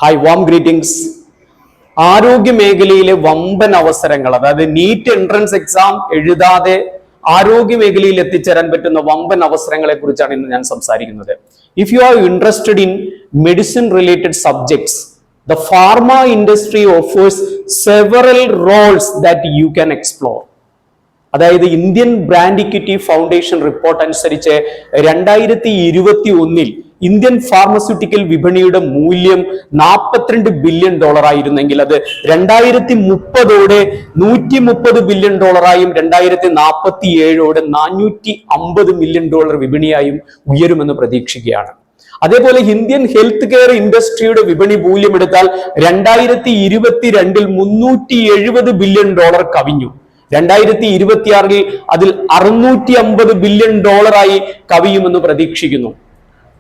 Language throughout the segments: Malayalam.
Hi, warm greetings. ആരോഗ്യ മേഖലയിലെ വമ്പൻ അവസരങ്ങൾ, അതായത് നീറ്റ് എൻട്രൻസ് എക്സാം എഴുതാതെ ആരോഗ്യ മേഖലയിൽ എത്തിച്ചേരാൻ പറ്റുന്ന വമ്പൻ അവസരങ്ങളെ കുറിച്ചാണ് ഇന്ന് ഞാൻ സംസാരിക്കുന്നത്. If you are interested in medicine related subjects, the pharma industry offers several roles that you can explore. അതായത് Indian brand equity foundation report അനുസരിച്ച് 2021 ഇന്ത്യൻ ഫാർമസ്യൂട്ടിക്കൽ വിപണിയുടെ മൂല്യം $42 ബില്യൺ ആയിരുന്നെങ്കിൽ അത് 2030 $130 ബില്യൺ ആയും 2047 $450 ബില്യൺ വിപണിയായും ഉയരുമെന്ന് പ്രതീക്ഷിക്കുകയാണ്. അതേപോലെ ഇന്ത്യൻ ഹെൽത്ത് കെയർ ഇൻഡസ്ട്രിയുടെ വിപണി മൂല്യം എടുത്താൽ 2022 $370 ബില്യൺ കവിഞ്ഞു. 2026 അതിൽ $650 ബില്യൺ ആയി കവിയുമെന്ന് പ്രതീക്ഷിക്കുന്നു.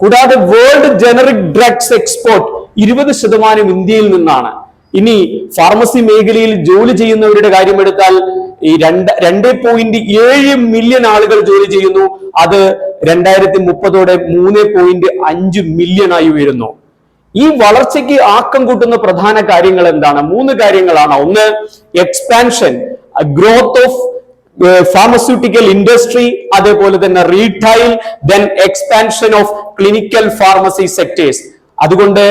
കൂടാതെ വേൾഡ് ജനറിക് ഡ്രഗ്സ് എക്സ്പോർട്ട് 20% ഇന്ത്യയിൽ നിന്നാണ്. ഇനി ഫാർമസി മേഖലയിൽ ജോലി ചെയ്യുന്നവരുടെ കാര്യമെടുത്താൽ 2.7 മില്യൺ ആളുകൾ ജോലി ചെയ്യുന്നു. അത് 2030 3.5 മില്യൺ ആയി ഉയരുന്നു. ഈ വളർച്ചയ്ക്ക് ആക്കം കൂട്ടുന്ന പ്രധാന കാര്യങ്ങൾ എന്താണ്? 3 കാര്യങ്ങളാണ്. ഒന്ന്, expansion, growth of pharmaceutical industry, അതേപോലെ തന്നെ retail, then expansion of clinical pharmacy sectors. അതുകൊണ്ട്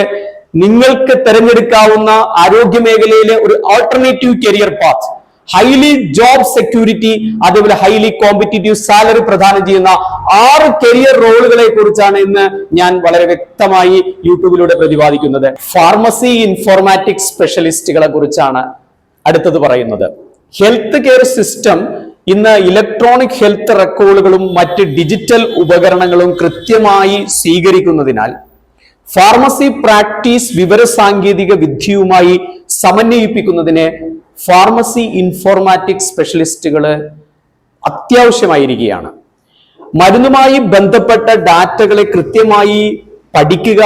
നിങ്ങൾക്ക് തിരഞ്ഞെടുക്കാവുന്ന ആരോഗ്യ മേഖലയിലെ ഒരു alternative career path, highly job security, അതേപോലെ ഹൈലി കോമ്പറ്റീറ്റീവ് സാലറി പ്രദാനം ചെയ്യുന്ന 6 കരിയർ റോളുകളെ കുറിച്ചാണ് ഇന്ന് ഞാൻ വളരെ വ്യക്തമായി യൂട്യൂബിലൂടെ പ്രതിപാദിക്കുന്നത്. ഫാർമസി ഇൻഫോർമാറ്റിക്സ് സ്പെഷ്യലിസ്റ്റുകളെ കുറിച്ചാണ് അടുത്തത് പറയുന്നത്. ഹെൽത്ത് കെയർ സിസ്റ്റം ഇന്ന് ഇലക്ട്രോണിക് ഹെൽത്ത് റെക്കോർഡുകളും മറ്റ് ഡിജിറ്റൽ ഉപകരണങ്ങളും കൃത്യമായി സ്വീകരിക്കുന്നതിനാൽ ഫാർമസി പ്രാക്ടീസ് വിവരസാങ്കേതിക വിദ്യയുമായി സമന്വയിപ്പിക്കുന്നതിന് ഫാർമസി ഇൻഫോർമാറ്റിക്സ് സ്പെഷ്യലിസ്റ്റുകൾ അത്യാവശ്യമായിരിക്കുകയാണ്. മരുന്നുമായി ബന്ധപ്പെട്ട ഡാറ്റകളെ കൃത്യമായി പഠിക്കുക,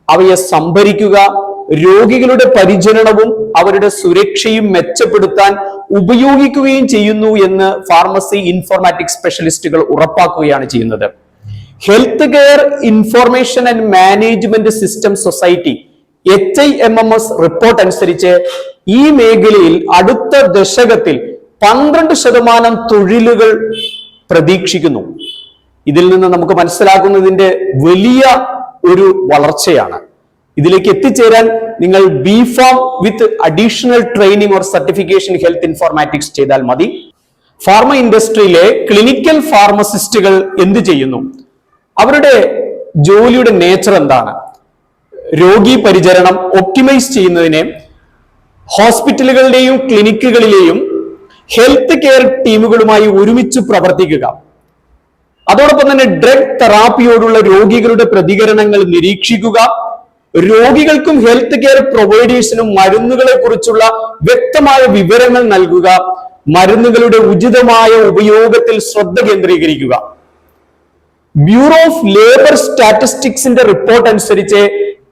അവയെ സംഭരിക്കുക, രോഗികളുടെ പരിചരണവും അവരുടെ സുരക്ഷയും മെച്ചപ്പെടുത്താൻ ഉപയോഗിക്കുകയും ചെയ്യുന്നു എന്ന് ഫാർമസി ഇൻഫോർമാറ്റിക്സ് സ്പെഷ്യലിസ്റ്റുകൾ ഉറപ്പാക്കുകയാണ് ചെയ്യുന്നത്. Health care information and management system society HIMMS report അനുസരിച്ച് ഈ മേഖലയിൽ അടുത്ത ദശകത്തിൽ 12% തൊഴിലുകൾ പ്രതീക്ഷിക്കുന്നു. ഇതിൽ നിന്ന് നമുക്ക് മനസ്സിലാക്കുന്നതിന്റെ വലിയ ഒരു വളർച്ചയാണ്. ഇതിലേക്ക് എത്തിച്ചേരാൻ നിങ്ങൾ BPharm with additional training or certification health informatics ചെയ്താൽ മതി. ഫാർമ ഇൻഡസ്ട്രിയിലെ ക്ലിനിക്കൽ ഫാർമസിസ്റ്റുകൾ എന്ത് ചെയ്യുന്നു? അവരുടെ ജോലിയുടെ നേച്ചർ എന്താണ്? രോഗി പരിചരണം ഒപ്റ്റിമൈസ് ചെയ്യുന്നതിന് ഹോസ്പിറ്റലുകളുടെയും ക്ലിനിക്കുകളിലെയും ഹെൽത്ത് കെയർ ടീമുകളുമായി ഒരുമിച്ച് പ്രവർത്തിക്കുക, അതോടൊപ്പം തന്നെ ഡ്രഗ് തെറാപ്പിയോടുള്ള രോഗികളുടെ പ്രതികരണങ്ങൾ നിരീക്ഷിക്കുക, രോഗികൾക്കും ഹെൽത്ത് കെയർ പ്രൊവൈഡേഴ്സിനും മരുന്നുകളെ കുറിച്ചുള്ള വ്യക്തമായ വിവരങ്ങൾ നൽകുക, മരുന്നുകളുടെ ഉചിതമായ ഉപയോഗത്തിൽ ശ്രദ്ധ കേന്ദ്രീകരിക്കുക. ബ്യൂറോ ഓഫ് ലേബർ സ്റ്റാറ്റിസ്റ്റിക്സിന്റെ റിപ്പോർട്ട് അനുസരിച്ച്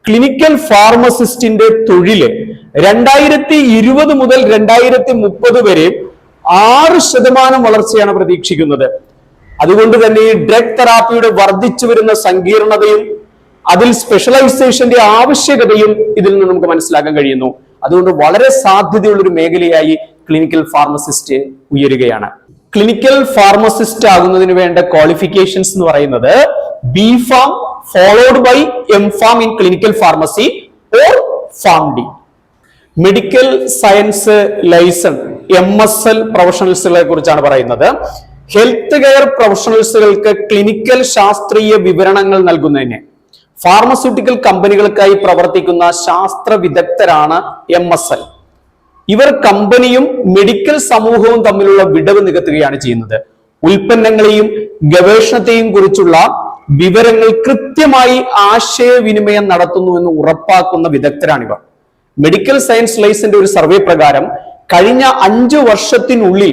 ക്ലിനിക്കൽ ഫാർമസിസ്റ്റിന്റെ തൊഴില് 2020 മുതൽ 2030 വരെ 6% വളർച്ചയാണ് പ്രതീക്ഷിക്കുന്നത്. അതുകൊണ്ട് തന്നെ ഈ ഡ്രഗ് തെറാപ്പിയുടെ വർദ്ധിച്ചു വരുന്ന സങ്കീർണതയും അതിൽ സ്പെഷ്യലൈസേഷന്റെ ആവശ്യകതയും ഇതിൽ നിന്ന് നമുക്ക് മനസ്സിലാക്കാൻ കഴിയുന്നു. അതുകൊണ്ട് വളരെ സാധ്യതയുള്ള ഒരു മേഖലയായി ക്ലിനിക്കൽ ഫാർമസിസ്റ്റ് ഉയരുകയാണ്. ക്ലിനിക്കൽ ഫാർമസിസ്റ്റ് ആകുന്നതിന് വേണ്ട ക്വാളിഫിക്കേഷൻസ് എന്ന് പറയുന്നത് BPharm followed by MPharm in clinical pharmacy or PharmD. Medical science liaison MSL പ്രൊഫഷണൽസുകളെ കുറിച്ചാണ് പറയുന്നത്. ഹെൽത്ത് കെയർ പ്രൊഫഷണൽസുകൾക്ക് ക്ലിനിക്കൽ ശാസ്ത്രീയ വിവരണങ്ങൾ നൽകുന്നതിന് ഫാർമസ്യൂട്ടിക്കൽ കമ്പനികൾക്കായി പ്രവർത്തിക്കുന്ന ശാസ്ത്ര വിദഗ്ധരാണ് MSL. ഇവർ കമ്പനിയും മെഡിക്കൽ സമൂഹവും തമ്മിലുള്ള വിടവ് നികത്തുകയാണ് ചെയ്യുന്നത്. ഉൽപ്പന്നങ്ങളെയും ഗവേഷണത്തെയും കുറിച്ചുള്ള വിവരങ്ങൾ കൃത്യമായി ആശയവിനിമയം നടത്തുന്നുവെന്ന് ഉറപ്പാക്കുന്ന വിദഗ്ധരാണിവർ. മെഡിക്കൽ സയൻസ് ലൈസന്റെ ഒരു സർവേ പ്രകാരം കഴിഞ്ഞ 5 വർഷത്തിനുള്ളിൽ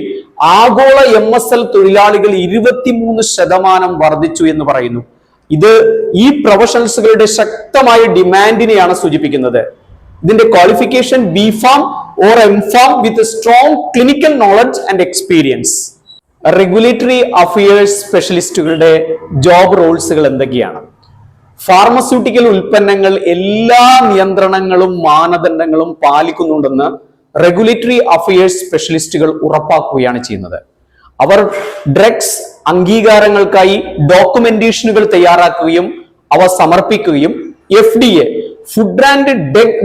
ആഗോള MSL തൊഴിലാളികൾ 23% വർദ്ധിച്ചു എന്ന് പറയുന്നു. ഇത് ഈ പ്രൊഫഷണൽസുകളുടെ ശക്തമായ ഡിമാൻഡിനെയാണ് സൂചിപ്പിക്കുന്നത്. ഇതിന്റെ qualification BPharm or MPharm with strong clinical knowledge and experience. Regulatory affairs സ്പെഷ്യലിസ്റ്റുകളുടെ ജോബ് റോൾസുകൾ എന്തൊക്കെയാണ്? ഫാർമസ്യൂട്ടിക്കൽ ഉൽപ്പന്നങ്ങൾ എല്ലാ നിയന്ത്രണങ്ങളും മാനദണ്ഡങ്ങളും പാലിക്കുന്നുണ്ടെന്ന് റെഗുലേറ്ററി അഫയേഴ്സ് സ്പെഷ്യലിസ്റ്റുകൾ ഉറപ്പാക്കുകയാണ് ചെയ്യുന്നത്. അവർ ഡ്രഗ്സ് അംഗീകാരങ്ങൾക്കായി ഡോക്യുമെന്റേഷനുകൾ തയ്യാറാക്കുകയും അവ സമർപ്പിക്കുകയും FDA food and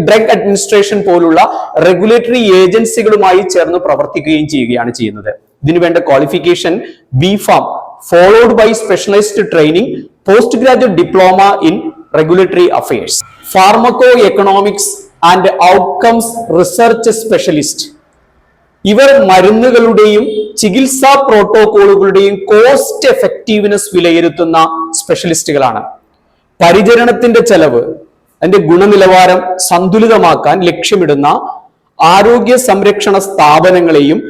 drug administration പോലുള്ള റെഗുലേറ്ററി ഏജൻസികളുമായി ചേർന്ന് പ്രവർത്തിക്കുകയും ചെയ്യുകയാണ് ചെയ്യുന്നത്. ഇതിനുവേണ്ട qualification BPharm followed by specialized training, postgraduate diploma in regulatory affairs. Pharmacoeconomics and outcomes research specialist. ഇവർ മരുന്നുകളുടെയും ചികിത്സാ പ്രോട്ടോകോളുകളുടെയും കോസ്റ്റ് എഫക്റ്റീവ്നെസ് വിലയിരുത്തുന്ന സ്പെഷ്യലിസ്റ്റുകളാണ്. പരിചരണത്തിന്റെ ചെലവ്, അതിന്റെ ഗുണനിലവാരം സന്തുലിതമാക്കാൻ ലക്ഷ്യമിടുന്ന ആരോഗ്യ സംരക്ഷണ സ്ഥാപനങ്ങളെയും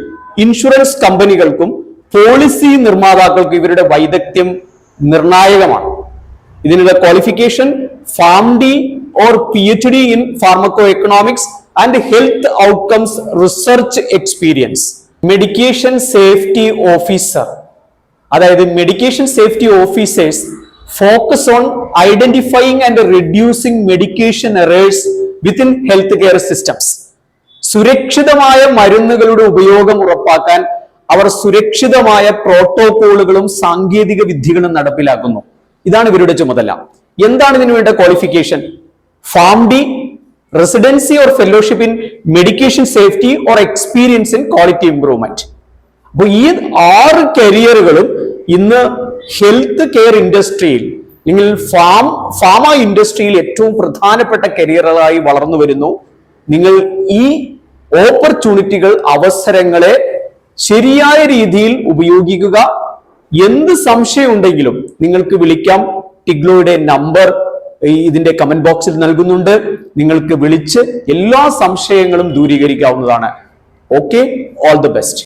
ഇൻഷുറൻസ് കമ്പനികൾക്കും പോളിസി നിർമ്മാതാക്കൾക്കും ഇവരുടെ വൈദഗ്ധ്യം നിർണായകമാണ്. ഇതിനുള്ള qualification PharmD or PhD in Pharmacoeconomics and Health Outcomes Research Experience. Medication safety officer, അതായത് medication safety officers focus on identifying and reducing medication errors within health care systems. സുരക്ഷിതമായ മരുന്നുകളുടെ ഉപയോഗം ഉറപ്പാക്കാൻ അവർ സുരക്ഷിതമായ പ്രോട്ടോകോളുകളും സാങ്കേതിക വിദ്യകളും നടപ്പിലാക്കുന്നു. ഇതാണ് ഇവരുടെ ചുമതല. എന്താണ് ഇതിനു വേണ്ട qualification? PharmD, residency or fellowship in medication safety or experience in quality improvement. അപ്പൊ ഈ 6 കരിയറുകളും ഇന്ന് ഹെൽത്ത് കെയർ ഇൻഡസ്ട്രിയിൽ, നിങ്ങൾ ഫാർമ ഇൻഡസ്ട്രിയിൽ ഏറ്റവും പ്രധാനപ്പെട്ട കരിയറുകളായി വളർന്നു വരുന്നു. നിങ്ങൾ ഈ ഓപ്പർച്യൂണിറ്റികൾ, അവസരങ്ങളെ ശരിയായ രീതിയിൽ ഉപയോഗിക്കുക. എന്ത് സംശയം ഉണ്ടെങ്കിലും നിങ്ങൾക്ക് വിളിക്കാം. ടിഗ്ലോയുടെ നമ്പർ ഇതിന്റെ കമന്റ് ബോക്സിൽ നൽകുന്നുണ്ട്. നിങ്ങൾക്ക് വിളിച്ച് എല്ലാ സംശയങ്ങളും ദൂരീകരിക്കാവുന്നതാണ്. Okay, all the best.